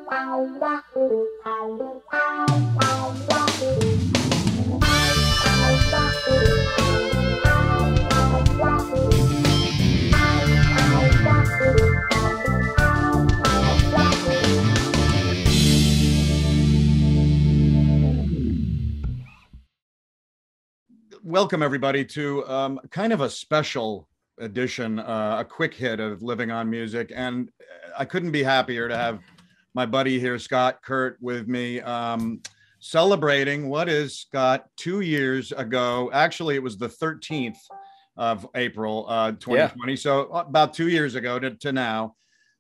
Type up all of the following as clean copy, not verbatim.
Welcome, everybody, to kind of a special edition, a quick hit of Living on Music. And I couldn't be happier to have my buddy here, Scott Kurt, with me, celebrating what is, Scott, 2 years ago. Actually, it was the 13th of April, 2020. Yeah. So about 2 years ago to now,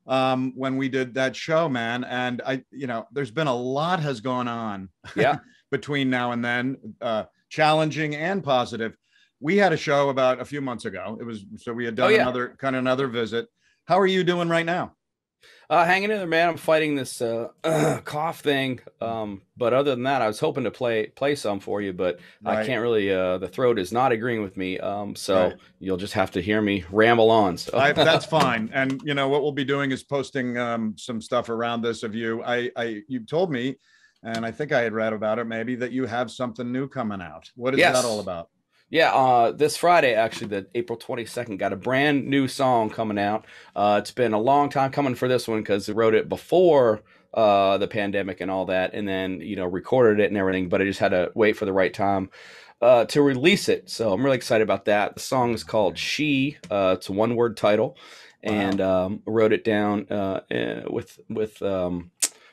when we did that show, man. And there's been a lot has gone on between now and then. Challenging and positive. We had a show about a few months ago. We had done another visit. How are you doing right now? Hanging in there, man. I'm fighting this cough thing. But other than that, I was hoping to play some for you, but right. I can't really. The throat is not agreeing with me. So right. You'll just have to hear me ramble on. So that's fine. And what we'll be doing is posting some stuff around this of you. You told me, and I think I had read about it, maybe, that you have something new coming out. What is that all about? Yeah, this Friday, actually, the April 22nd, got a brand new song coming out. It's been a long time coming for this one because I wrote it before the pandemic and all that, and then, recorded it and everything, but I just had to wait for the right time to release it. So I'm really excited about that. The song is called She. It's a one-word title, and wrote it down with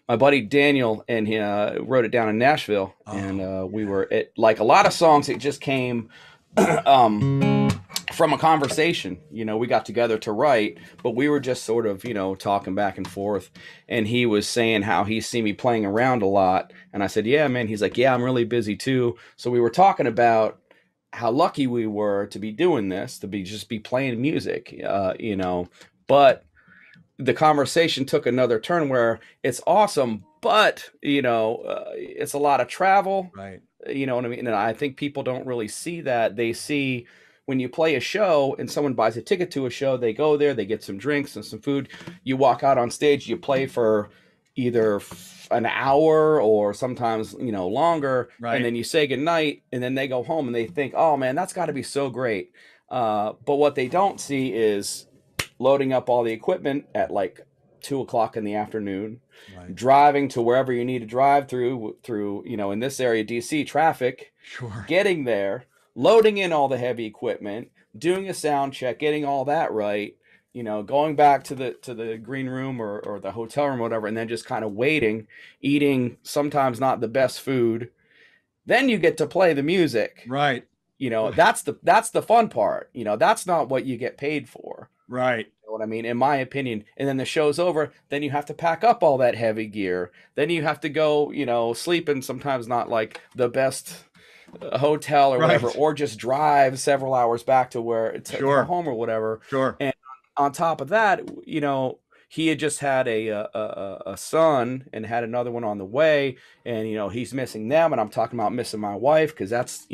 my buddy Daniel, and he wrote it down in Nashville. And we were at, like a lot of songs, it just came from a conversation. We got together to write, but we were just sort of, talking back and forth. And he was saying how he's seen me playing around a lot. And I said, yeah, man. He's like, yeah, I'm really busy too. So we were talking about how lucky we were to be doing this, to be playing music, but the conversation took another turn where it's awesome, but it's a lot of travel, right? You know what I mean? And I think people don't really see that. They see when you play a show and someone buys a ticket to a show, they go there, they get some drinks and some food. You walk out on stage, you play for either an hour or sometimes, longer. Right. And then you say goodnight, and then they go home and they think, oh man, that's got to be so great. But what they don't see is loading up all the equipment at like 2:00 in the afternoon, right. Driving to wherever you need to drive through, in this area, DC traffic, sure. Getting there, loading in all the heavy equipment, doing a sound check, getting all that right, going back to the green room or the hotel room or whatever, and then just kind of waiting, eating sometimes not the best food. Then you get to play the music. Right. That's the fun part. That's not what you get paid for. Right. You know what I mean? In my opinion. And then the show's over. Then you have to pack up all that heavy gear. Then you have to go, sleep in sometimes not like the best hotel or whatever, or just drive several hours back to where it's home or whatever. Sure. And on top of that, he had just had a son and had another one on the way, and he's missing them. And I'm talking about missing my wife, because that's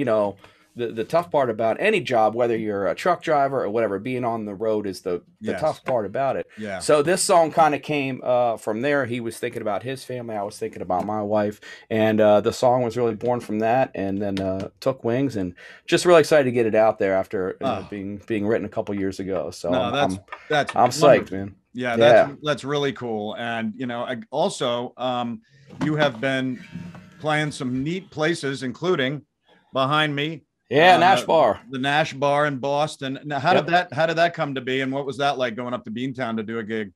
the tough part about any job, whether you're a truck driver or whatever, being on the road is the tough part about it. Yeah. So this song kind of came from there. He was thinking about his family. I was thinking about my wife. And the song was really born from that, and then took wings, and just really excited to get it out there after being written a couple years ago. So I'm psyched, man. Yeah, that's really cool. And, also you have been playing some neat places, including behind me. Yeah, Nash Bar. The Nash Bar in Boston. Now, how did that come to be, and what was that like going up to Beantown to do a gig?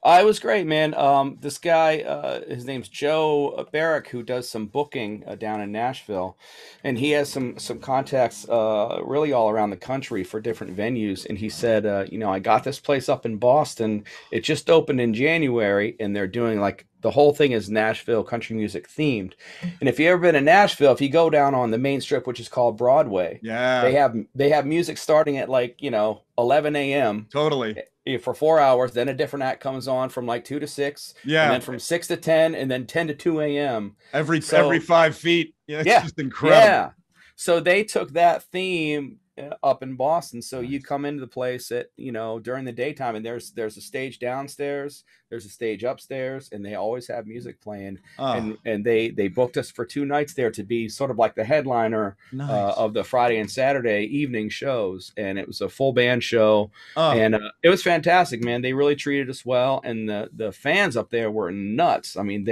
It was great, man. This guy, his name's Joe Barrick, who does some booking down in Nashville, and he has some contacts really all around the country for different venues. And he said, I got this place up in Boston. It just opened in January, and they're doing like the whole thing is Nashville country music themed. And if you ever been in Nashville, if you go down on the main strip, which is called Broadway, they have music starting at 11 a.m. Totally. For 4 hours. Then a different act comes on from 2 to 6. Yeah. And then from 6 to 10, and then 10 to 2 a.m. Every 5 feet. It's just incredible. Yeah. So they took that theme up in Boston. So you come into the place at, during the daytime, and there's a stage downstairs, there's a stage upstairs, and they always have music playing. Oh, And they booked us for 2 nights there to be sort of like the headliner nice. of the Friday and Saturday evening shows. And it was a full band show, Oh, and it was fantastic, man. They really treated us well, and the fans up there were nuts. I mean,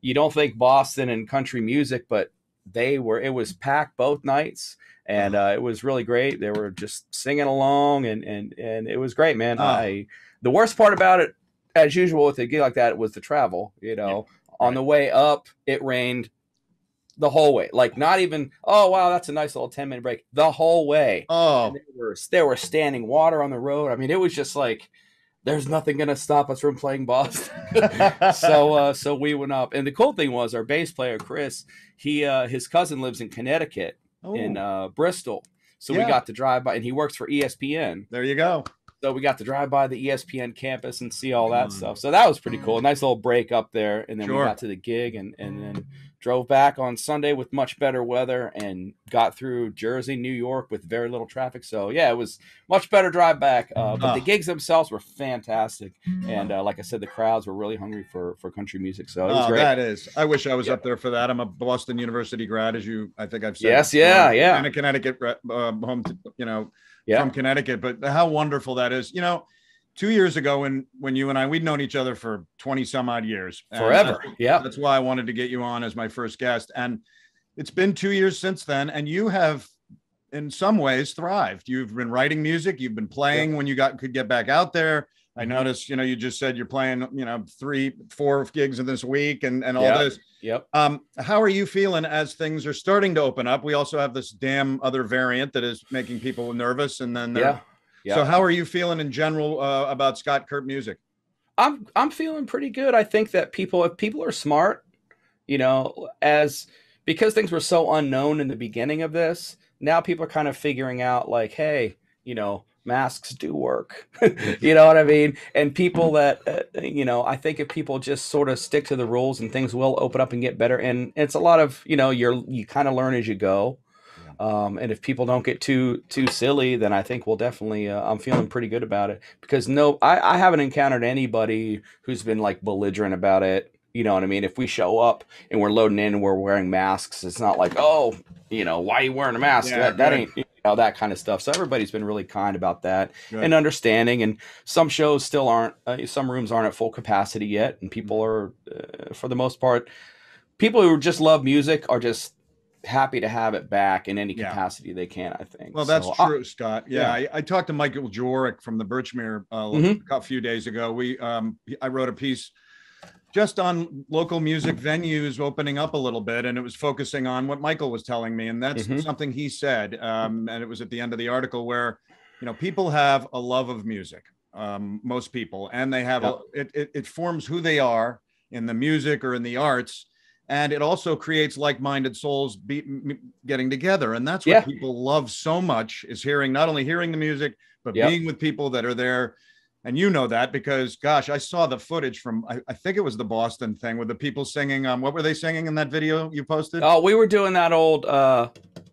you don't think Boston and country music, but it was packed both nights, and it was really great. They were just singing along, and it was great, man. The worst part about it, as usual with a gig like that, was the travel. On the way up, it rained the whole way. Like, not even, oh wow, that's a nice little 10-minute break. The whole way. oh, And there were standing water on the road. I mean, it was just like, there's nothing going to stop us from playing Boston. So we went up. And the cool thing was, our bass player, Chris, his cousin lives in Connecticut, in Bristol. So we got to drive by, and he works for ESPN. There you go. So we got to drive by the ESPN campus and see all that stuff. So that was pretty cool. A nice little break up there. And then we got to the gig, and then drove back on Sunday with much better weather, and got through Jersey, New York with very little traffic. So yeah, it was much better drive back. But the gigs themselves were fantastic. And like I said, the crowds were really hungry for country music. So it was great. That is. I wish I was up there for that. I'm a Boston University grad, as I think I've said. Yes, yeah. And a Connecticut home, from Connecticut. But how wonderful that is. 2 years ago, when you and I, we'd known each other for 20 some odd years. Forever. That's why I wanted to get you on as my first guest. And it's been 2 years since then. And you have, in some ways, thrived. You've been writing music. You've been playing when you could get back out there. I noticed, you just said you're playing, 3-4 gigs in this week and all this. Yep. How are you feeling as things are starting to open up? We also have this damn other variant that is making people nervous. And then So how are you feeling in general about Scott Kurt music? I'm feeling pretty good. I think that if people are smart, because things were so unknown in the beginning of this, now people are kind of figuring out, like, hey, masks do work. You know what I mean? And people that, I think if people just sort of stick to the rules, and things will open up and get better. And it's a lot of, you kind of learn as you go. And if people don't get too silly, then I think we'll definitely, I'm feeling pretty good about it, because I haven't encountered anybody who's been like belligerent about it. You know what I mean? If we show up and we're loading in and we're wearing masks, it's not like, oh, why are you wearing a mask? That ain't, that kind of stuff. So everybody's been really kind about that and understanding. And some shows still aren't, some rooms aren't at full capacity yet. And people are, for the most part, people who just love music are just happy to have it back in any capacity they can, I think. Well, that's true, Scott. I talked to Michael Jorick from the Birchmere a few days ago. I wrote a piece just on local music venues opening up a little bit, and it was focusing on what Michael was telling me, and that's something he said, and it was at the end of the article, where people have a love of music, most people, and they have it forms who they are in the music or in the arts. And it also creates like-minded souls getting together. And that's what people love so much, is not only hearing the music, but being with people that are there. And that because, gosh, I saw the footage from, I think it was the Boston thing with the people singing. What were they singing in that video you posted? Oh, we were doing that old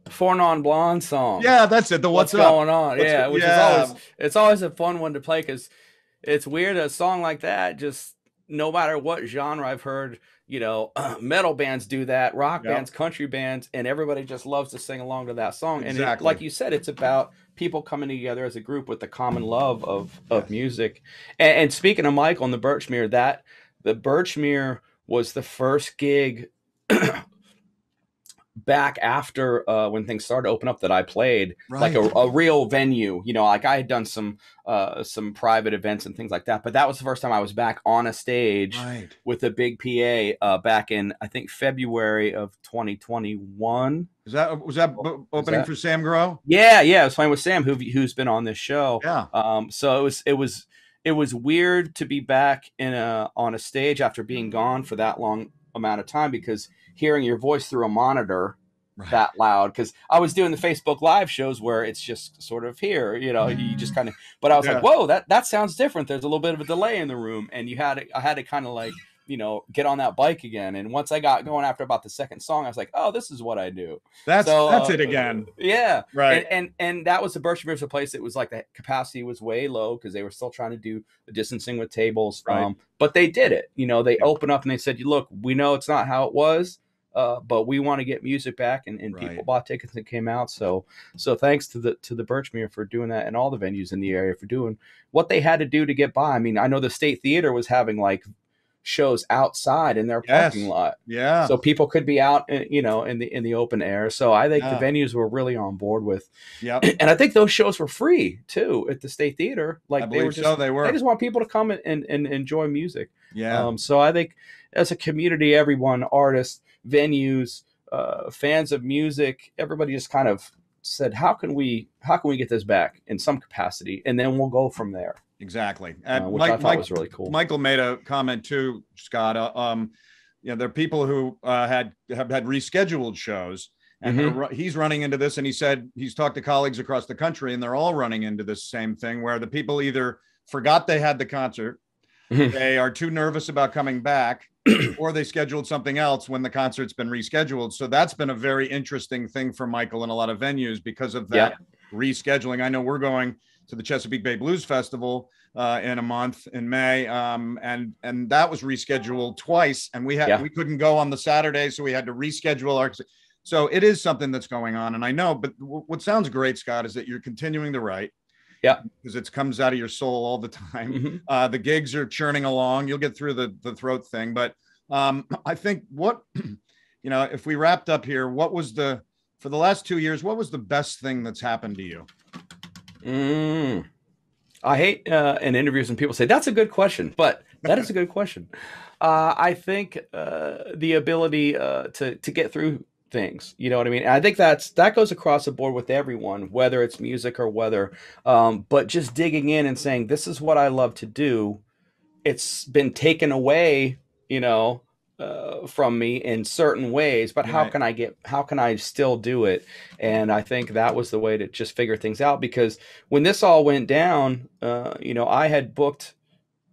Four Non Blonde song. Yeah, that's it. The What's Going On. Which is always a fun one to play, because it's weird. A song like that, just no matter what genre I've heard, metal bands do that, rock bands, country bands, and everybody just loves to sing along to that song. And like you said, it's about people coming together as a group with the common love of music. And speaking of Michael and the Birchmere, the Birchmere was the first gig back after when things started to open up that I played like a real venue. Like I had done some private events and things like that, but that was the first time I was back on a stage with a big PA back in, I think, February of 2021. Was that opening for Sam Grow? Yeah, I was playing with Sam, who's been on this show. So it was weird to be back on a stage after being gone for that long amount of time, because hearing your voice through a monitor that loud, because I was doing the Facebook Live shows where it's just sort of here, you just kind of, but I was like, whoa, that sounds different. There's a little bit of a delay in the room, and I had to kind of like, get on that bike again. And once I got going after about the second song, I was like, oh, this is what I do. That's it again. Yeah. Right. And that was the Birchmere place. It was like the capacity was way low because they were still trying to do the distancing with tables. Right. But they did it. They opened up and they said, look, we know it's not how it was. But we want to get music back, and Right. people bought tickets and came out. So thanks to the Birchmere for doing that, and all the venues in the area for doing what they had to do to get by. I mean, I know the State Theater was having like shows outside in their parking lot, so people could be out, in the open air. So I think the venues were really on board with. Yep. And I think those shows were free too at the State Theater. Like they were just they just want people to come and enjoy music. Yeah. So I think as a community, everyone, artists, venues, fans of music, everybody just kind of said, how can we get this back in some capacity, and then we'll go from there. Exactly. Which I thought was really cool. Michael made a comment too, Scott. There are people who have had rescheduled shows, and he's running into this, and he said he's talked to colleagues across the country, and they're all running into this same thing where the people either forgot they had the concert, they are too nervous about coming back, or they scheduled something else when the concert's been rescheduled. So that's been a very interesting thing for Michael and a lot of venues because of that rescheduling. I know we're going to the Chesapeake Bay Blues Festival in a month in May, and that was rescheduled twice, and we couldn't go on the Saturday, so we had to reschedule our. So it is something that's going on, and I know. But what sounds great, Scott, is that you're continuing to write. Yeah, because it comes out of your soul all the time. The gigs are churning along. You'll get through the throat thing, but I think if we wrapped up here, for the last 2 years, what was the best thing that's happened to you? I hate in interviews when people say that's a good question, but that is a good question. I think the ability to get through things, you know what I mean? And I think that goes across the board with everyone, whether it's music or whether, but just digging in and saying, this is what I love to do. It's been taken away, from me in certain ways, but how can I still do it? And I think that was the way to just figure things out, because when this all went down, I had booked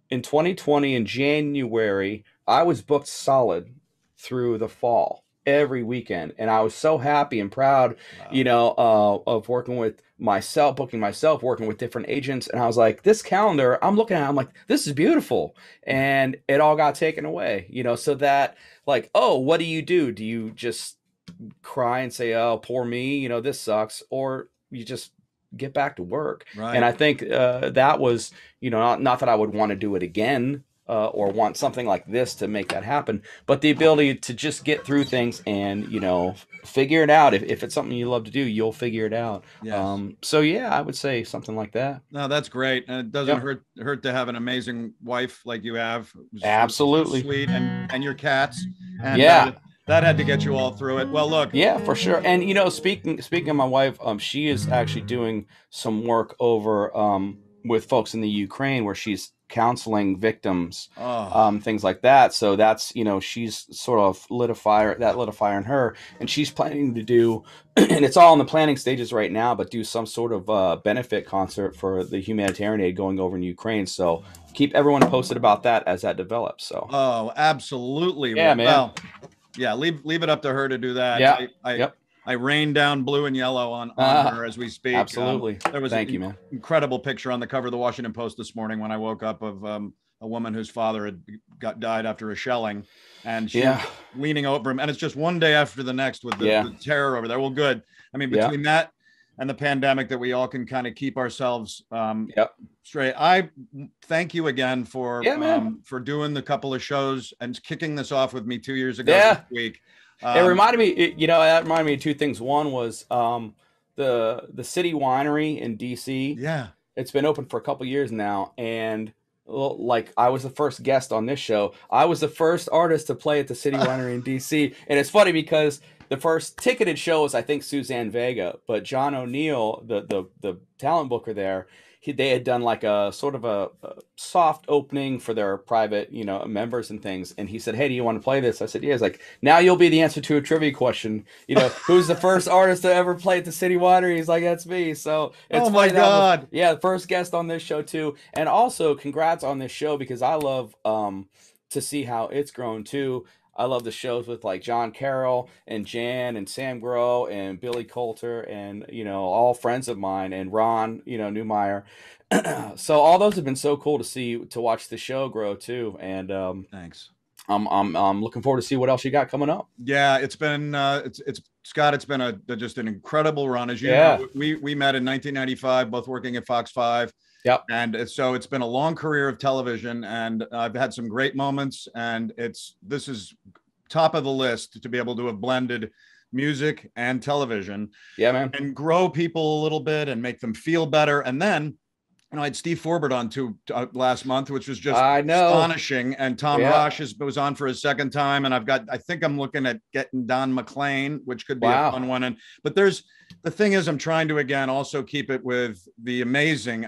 in 2020 in January, I was booked solid through the fall every weekend, and I was so happy and proud, of working with myself, booking myself, working with different agents. And I was like, this calendar, I'm looking at it, I'm like, this is beautiful. And it all got taken away, so that, like, oh, what do? Do you just cry and say, oh, poor me, this sucks? Or you just get back to work. Right. And I think that was, not that I would want to do it again, or want something like this to make that happen, but the ability to just get through things and, figure it out. If it's something you love to do, you'll figure it out. Yes. So yeah, I would say something like that. No, that's great. And it doesn't hurt to have an amazing wife like you have. Absolutely. Sweet. And your cats. And that had to get you all through it. Well, look. Yeah, for sure. And, speaking of my wife, she is actually doing some work over with folks in the Ukraine where she's counseling victims, things like that. So that's, she's sort of lit a fire in her, and she's planning to do, and it's all in the planning stages right now, but do some sort of benefit concert for the humanitarian aid going over in Ukraine. So keep everyone posted about that as that develops. So. Oh, absolutely. Yeah, man. Well, yeah, leave it up to her to do that. Yeah. I rain down blue and yellow on her as we speak. Absolutely. There was an incredible picture on the cover of the Washington Post this morning when I woke up of a woman whose father had died after a shelling, and she's leaning over him. And it's just one day after the next with the terror over there. Well, good. I mean, between that and the pandemic, that we all can kind of keep ourselves straight. I thank you again for doing the couple of shows and kicking this off with me 2 years ago this week. It reminded me, that reminded me of two things. One was the City Winery in DC. Yeah, it's been open for a couple years now, and like I was the first guest on this show. I was the first artist to play at the City Winery in DC, and it's funny because the first ticketed show was, I think, Suzanne Vega, but John O'Neill, the talent booker there, they had done like a sort of a soft opening for their private, members and things. And he said, hey, do you want to play this? I said, yeah. He's like, now you'll be the answer to a trivia question. Who's the first artist to ever play at the City Winery? He's like, that's me. So it's oh my God. The first guest on this show too. And also congrats on this show, because I love to see how it's grown too. I love the shows with like John Carroll and Jan and Sam Grow and Billy Coulter and, you know, all friends of mine, and Ron, you know, Newmeyer. So all those have been so cool to see, to watch the show grow too. And Thanks. I'm looking forward to see what else you got coming up. Yeah, it's been it's Scott. It's been just an incredible run. As you Yeah. know, we met in 1995, both working at Fox 5. Yep. And so it's been a long career of television, and I've had some great moments. And this is top of the list to be able to have blended music and television. Yeah, man. And grow people a little bit and make them feel better. And then, you know, I had Steve Forbert on last month, which was just astonishing. And Tom Rosh was on for his second time. And I think I'm looking at getting Don McLean, which could be a fun one. But the thing is, I'm trying to, again, also keep it with the amazing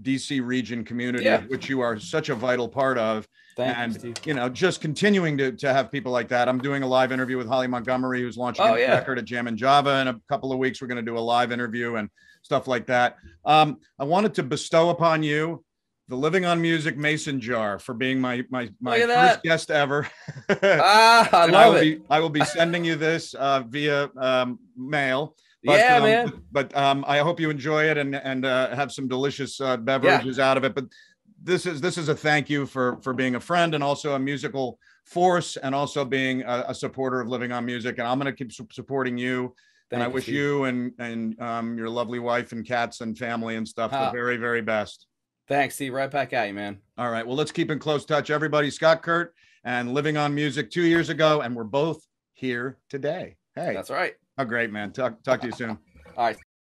DC region community, which you are such a vital part of. Thank you, you know, just continuing to have people like that. I'm doing a live interview with Holly Montgomery, who's launching a record at Jam and Java in a couple of weeks. We're going to do a live interview and stuff like that. I wanted to bestow upon you the Living on Music Mason jar for being my first guest ever. I love it. I will be sending you this via mail. But I hope you enjoy it and have some delicious beverages out of it. But this is a thank you for being a friend and also a musical force, and also being a supporter of Living on Music. And I'm going to keep supporting you. And I wish you and your lovely wife and cats and family and stuff the very, very best. Thanks, Steve. Right back at you, man. All right. Well, let's keep in close touch, everybody. Scott Kurt and Living on Music 2 years ago, and we're both here today. Hey, that's right. Oh, great, man. Talk to you soon. All right.